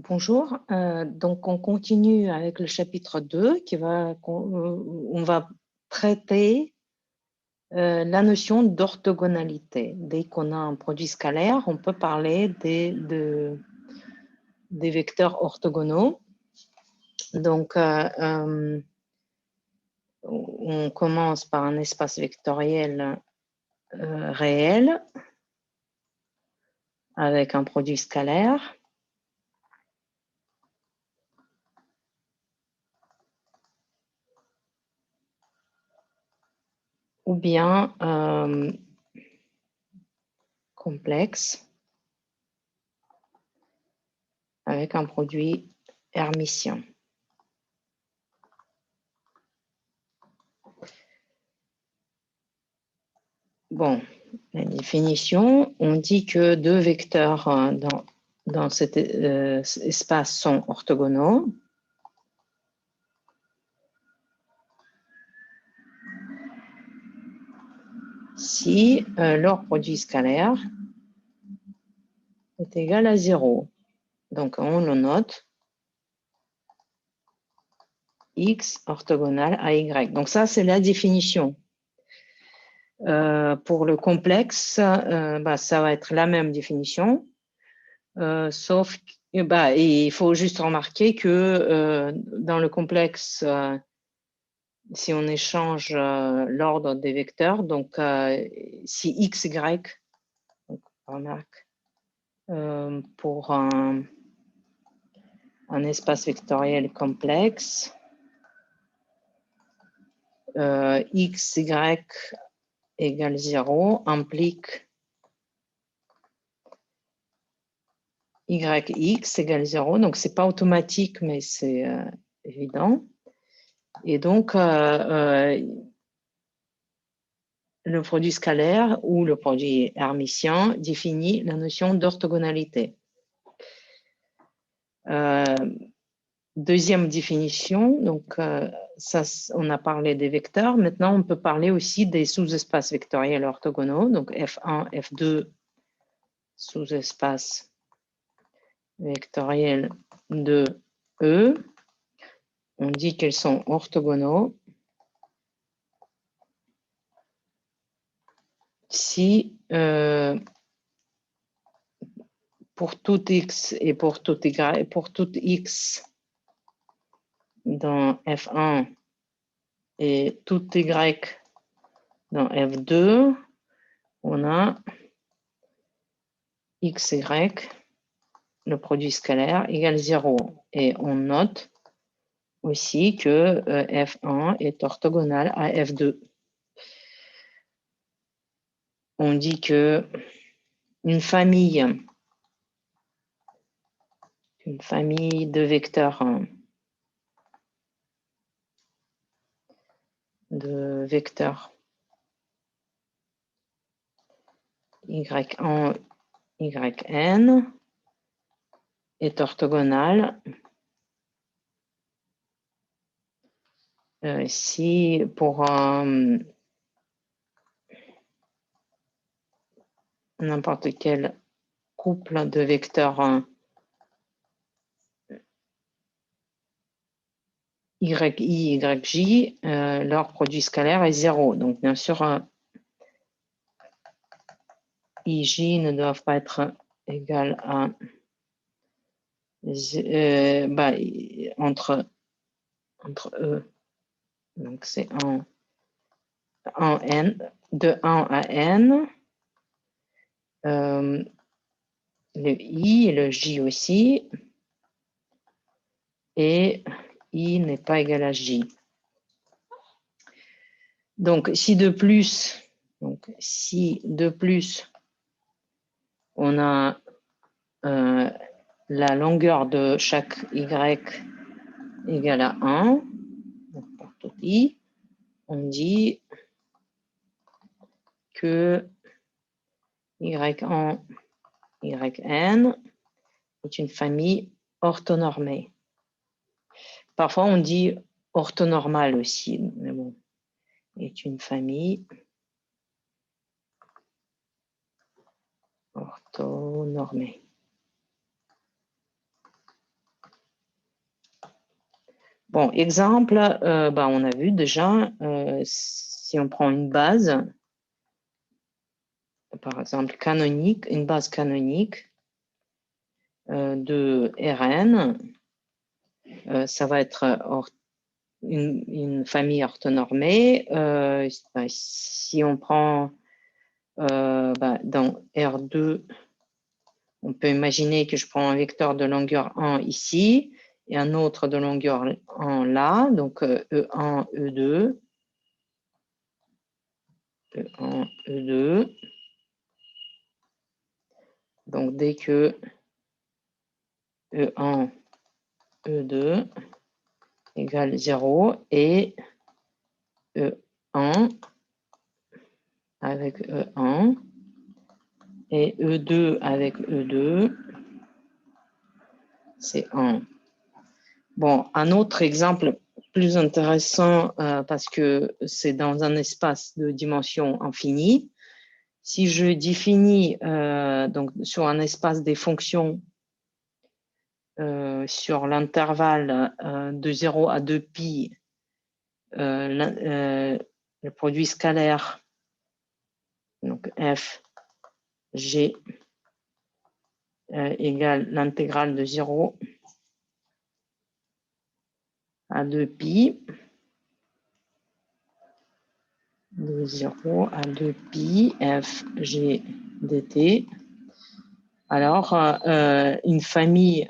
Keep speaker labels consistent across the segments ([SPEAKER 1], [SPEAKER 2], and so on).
[SPEAKER 1] Bonjour, donc on continue avec le chapitre 2 on va traiter la notion d'orthogonalité. Dès qu'on a un produit scalaire, on peut parler des vecteurs orthogonaux. Donc, on commence par un espace vectoriel réel avec un produit scalaire. Ou bien complexe avec un produit hermitien. Bon, la définition, on dit que deux vecteurs dans cet espace sont orthogonaux. Si leur produit scalaire est égal à 0. Donc, on le note, x orthogonal à y. Donc, ça, c'est la définition. Pour le complexe, ça va être la même définition, sauf il faut juste remarquer que dans le complexe, si on échange l'ordre des vecteurs, donc si x, y, donc, remarque, pour un espace vectoriel complexe, x, y égale 0 implique yx égale 0. Donc, ce n'est pas automatique, mais c'est évident. Et donc, le produit scalaire ou le produit hermitien définit la notion d'orthogonalité. Deuxième définition, donc ça, on a parlé des vecteurs. Maintenant, on peut parler aussi des sous-espaces vectoriels orthogonaux, donc F1, F2, sous-espace vectoriel de E. On dit qu'ils sont orthogonaux si pour tout x et pour tout y, pour tout x dans F1 et tout y dans F2, on a x, y, le produit scalaire égale 0. Et on note aussi que F1 est orthogonal à F2. On dit que une famille de vecteurs y1, yn est orthogonale si pour n'importe quel couple de vecteurs yi, yj, leur produit scalaire est 0. Donc, bien sûr, ij ne doivent pas être égal à entre eux. Donc, c'est en n, de 1 à n. Le i et le j aussi. Et i n'est pas égal à j. Donc, si de plus, on a la longueur de chaque y égale à 1, donc pour tout i, on dit que y1, yn est une famille orthonormée. Parfois, on dit orthonormale aussi, mais bon, est une famille orthonormée. Bon, exemple, on a vu déjà, si on prend une base, par exemple canonique, une base canonique de Rn, ça va être une famille orthonormée. Si on prend dans R2, on peut imaginer que je prends un vecteur de longueur 1 ici et un autre de longueur 1 là, donc E1, E2, E1, E2. Donc, dès que E1, E2 égale 0 et E1 avec E1 et E2 avec E2, c'est 1. Bon, un autre exemple plus intéressant parce que c'est dans un espace de dimension infinie. Si je définis donc sur un espace des fonctions sur l'intervalle de 0 à 2π, le produit scalaire, donc f, g, égale l'intégrale de 0 à 2π, de 0 à 2π, f, g, dt. Alors, une famille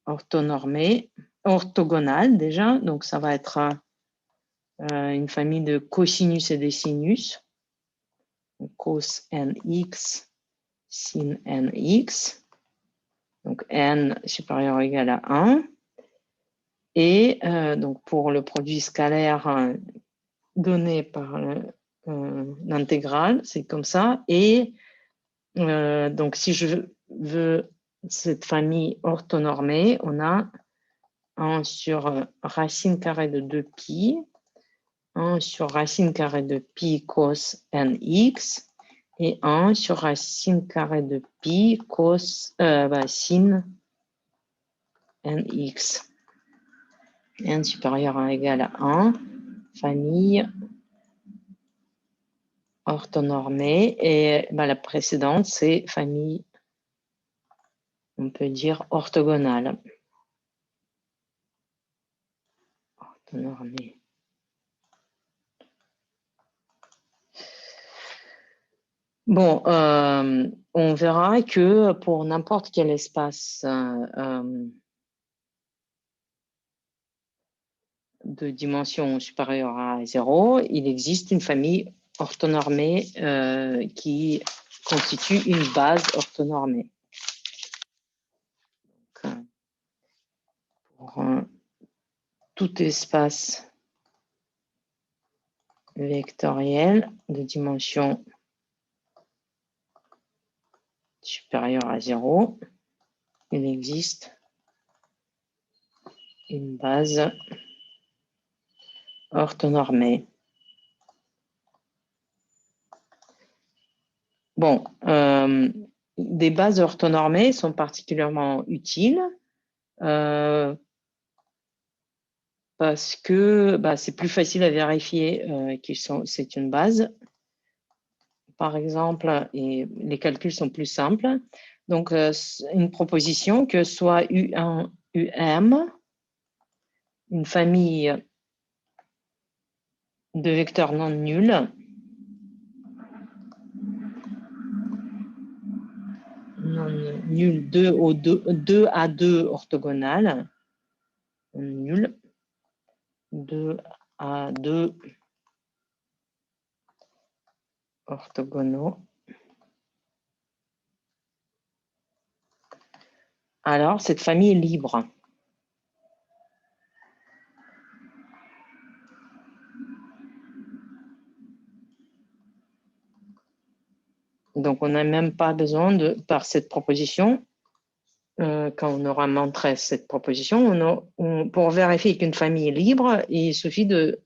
[SPEAKER 1] orthonormée, orthogonale déjà, donc ça va être une famille de cosinus et de sinus, cos nx, sin nx, donc n supérieur ou égal à 1. Et donc pour le produit scalaire donné par l'intégrale, c'est comme ça. Et donc si je veux cette famille orthonormée, on a 1 sur racine carrée de 2π, 1 sur racine carrée de pi cos nx et 1 sur racine carrée de pi cos sin nx. n supérieur à ou égal à 1, famille orthonormée. Et la précédente, c'est famille, on peut dire, orthogonale. Orthonormée. Bon, on verra que pour n'importe quel espace de dimension supérieure à 0, il existe une famille orthonormée qui constitue une base orthonormée. Donc, pour tout espace vectoriel de dimension supérieure à 0, il existe une base orthonormée. Bon, des bases orthonormées sont particulièrement utiles parce que c'est plus facile à vérifier que c'est une base. Par exemple, et les calculs sont plus simples. Donc, une proposition que soit U1, UM, une famille de vecteurs non nuls, non nul 2 à 2 orthogonales, nul 2 à 2 orthogonaux. Alors, cette famille est libre. Donc, on n'a même pas besoin de, par cette proposition, quand on aura montré cette proposition, pour vérifier qu'une famille est libre, il suffit de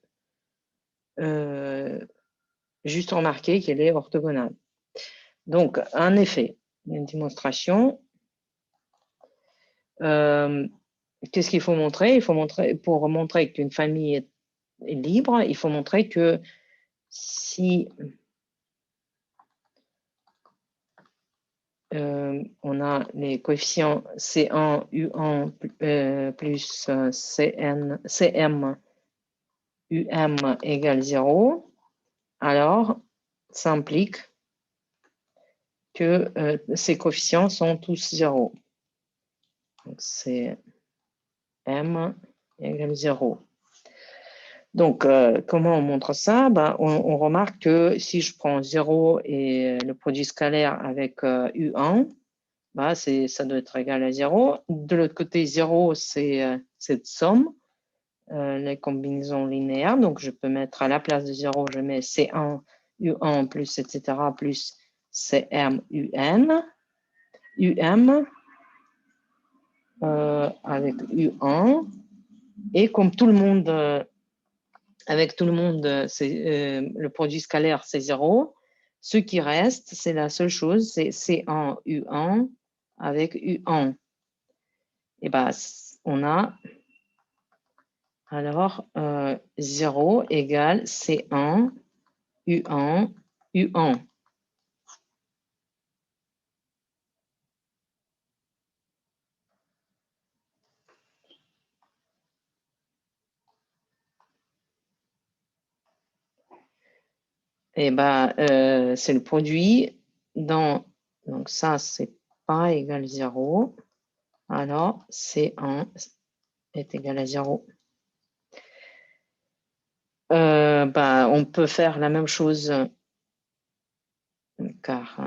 [SPEAKER 1] juste remarquer qu'elle est orthogonale. Donc, en effet, une démonstration. qu'est-ce qu'il faut montrer? Il faut montrer, pour montrer qu'une famille est libre, il faut montrer que si on a les coefficients C1, U1 plus CM, UM égale 0, alors ça implique que ces coefficients sont tous 0. Donc, c'est M égale 0. Donc, comment on montre ça? Ben, on remarque que si je prends 0 et le produit scalaire avec U1, ben, ça doit être égal à 0. De l'autre côté, 0, c'est cette somme, les combinaisons linéaires. Donc, je peux mettre à la place de 0, je mets C1, U1 plus, etc., plus CM, UN. UM avec U1. Et comme tout le monde, avec tout le monde, le produit scalaire, c'est 0. Ce qui reste, c'est la seule chose, c'est C1, U1 avec U1. Et bien, on a alors 0 égale C1, U1, U1. Et ben, c'est le produit dans, donc ça, c'est pas égal 0. Alors, C1 est égal à 0. On peut faire la même chose car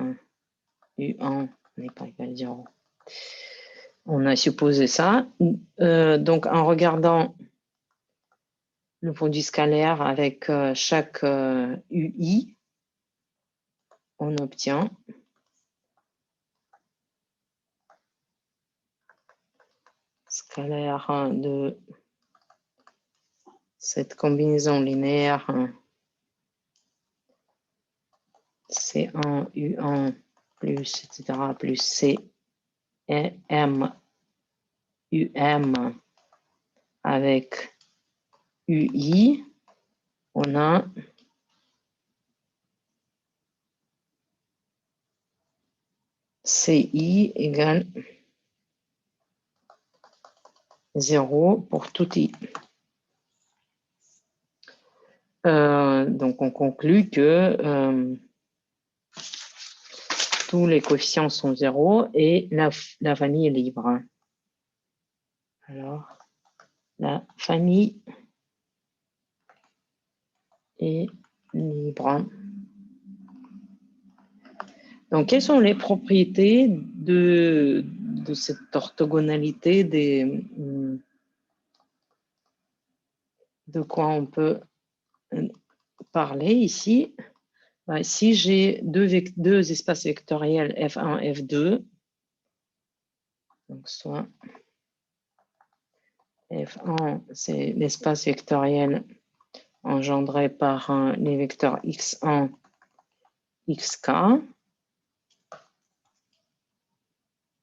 [SPEAKER 1] U1 n'est pas égal à 0. On a supposé ça. Donc, en regardant le produit scalaire avec chaque UI, on obtient scalaire de cette combinaison linéaire C1, U1 plus, etc., plus C, M, UM avec UI, on a CI égale 0 pour tout I. Donc, on conclut que tous les coefficients sont 0 et la famille est libre. Alors, la famille est libre. Donc, quelles sont les propriétés de cette orthogonalité de quoi on peut parler ici? Si j'ai deux espaces vectoriels F1, F2, donc soit F1, c'est l'espace vectoriel engendré par les vecteurs x1, xk,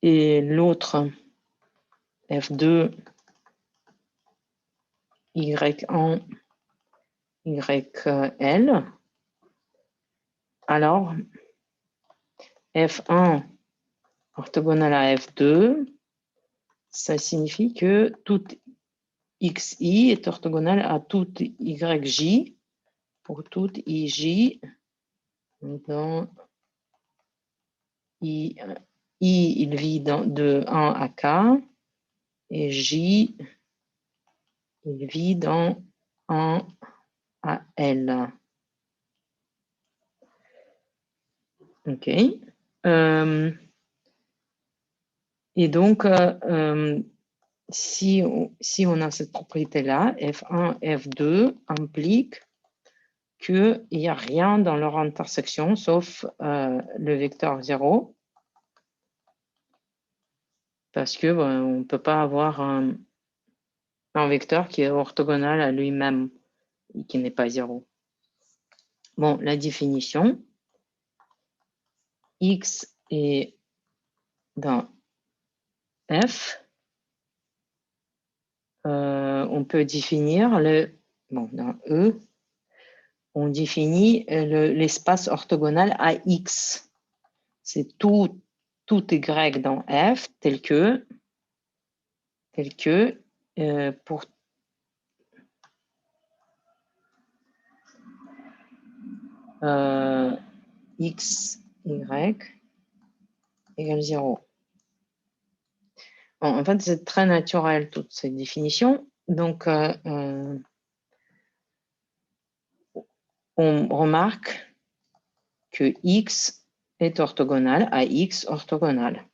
[SPEAKER 1] et l'autre F2, y1, yl. Alors, F1 orthogonal à F2, ça signifie que tout xi est orthogonal à tout yj pour tout ij dans I, il vit de 1 à k et j, il vit dans 1 à l. OK. Et donc, si on a cette propriété-là, F1, F2 implique qu'il n'y a rien dans leur intersection sauf le vecteur 0. Parce que on ne peut pas avoir un vecteur qui est orthogonal à lui-même et qui n'est pas 0. Bon, la définition, x est dans F on peut définir dans E, on définit l'espace orthogonal à X. C'est tout Y dans F tel que pour X, Y égale 0. Bon, en fait, c'est très naturel, toute cette définition. Donc, on remarque que X est orthogonal à X orthogonal,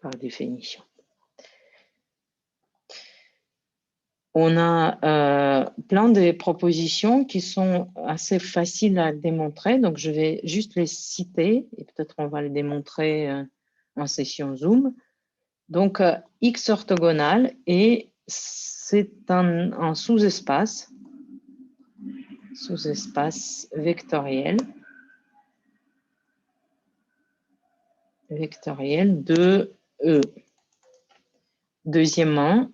[SPEAKER 1] par définition. On a plein de propositions qui sont assez faciles à démontrer, donc je vais juste les citer et peut-être on va les démontrer en session Zoom. Donc, X orthogonal, et c'est un sous-espace vectoriel de E. Deuxièmement,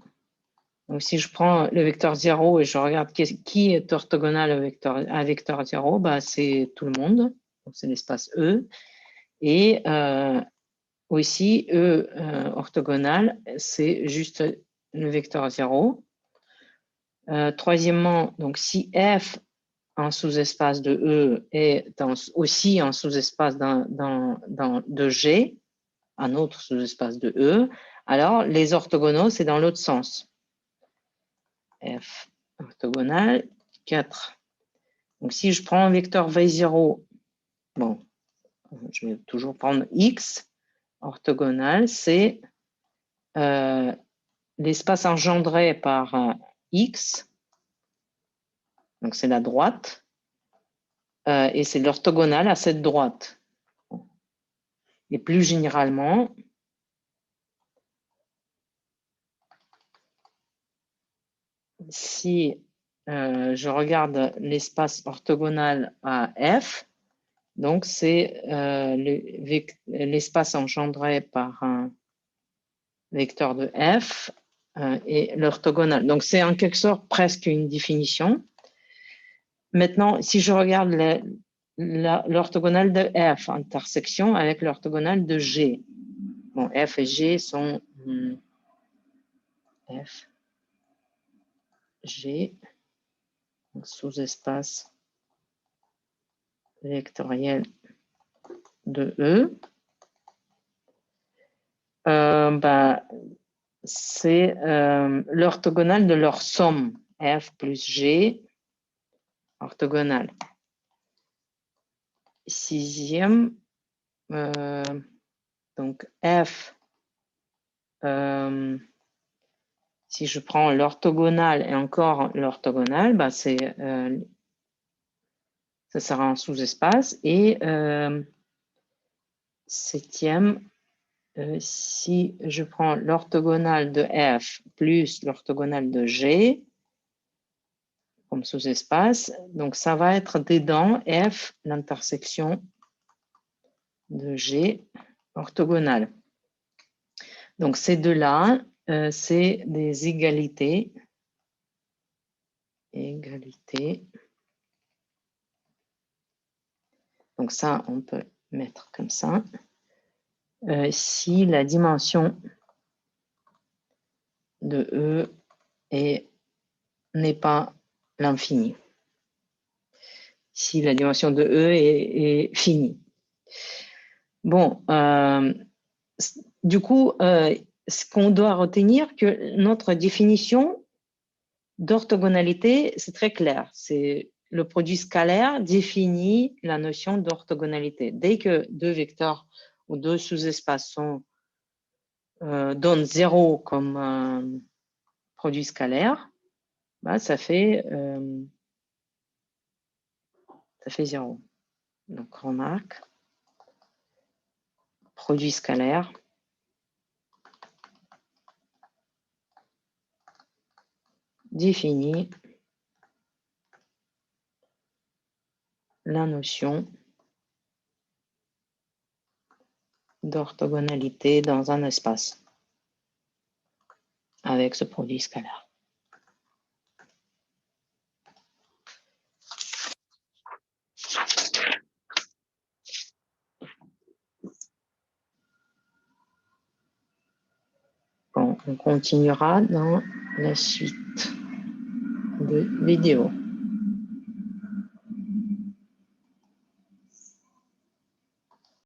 [SPEAKER 1] donc si je prends le vecteur 0 et je regarde qui est orthogonal à vecteur 0, bah, c'est tout le monde, c'est l'espace E. Et aussi, E orthogonal, c'est juste le vecteur 0. Troisièmement, donc si F, un sous-espace de E, est aussi un sous-espace de G, un autre sous-espace de E, alors les orthogonaux, c'est dans l'autre sens. F orthogonal 4. Donc, si je prends un vecteur V0, bon, je vais toujours prendre X orthogonal, c'est l'espace engendré par X, donc c'est la droite, et c'est l'orthogonal à cette droite. Et plus généralement, si je regarde l'espace orthogonal à F, donc c'est l'espace engendré par un vecteur de F et l'orthogonal. Donc c'est en quelque sorte presque une définition. Maintenant, si je regarde l'orthogonal de F, intersection avec l'orthogonal de G. Bon, F et G sont F, G, sous-espace vectoriel de E. Bah, c'est l'orthogonal de leur somme, F plus G, orthogonal. Sixième, donc F, si je prends l'orthogonal et encore l'orthogonal, bah ça sera un sous-espace. Et septième, si je prends l'orthogonal de F plus l'orthogonal de G comme sous-espace, donc ça va être dedans F, l'intersection de G orthogonale. Donc ces deux-là, c'est des égalités. Donc ça, on peut mettre comme ça. Si la dimension de E n'est pas l'infini. Si la dimension de E est finie. Bon, du coup, ce qu'on doit retenir, que notre définition d'orthogonalité, c'est très clair. C'est le produit scalaire définit la notion d'orthogonalité. Dès que deux vecteurs ou deux sous-espaces donnent 0 comme produit scalaire, bah, ça fait 0. Donc, remarque, produit scalaire définit la notion d'orthogonalité dans un espace. avec ce produit scalaire. Bon, on continuera dans la suite des vidéos.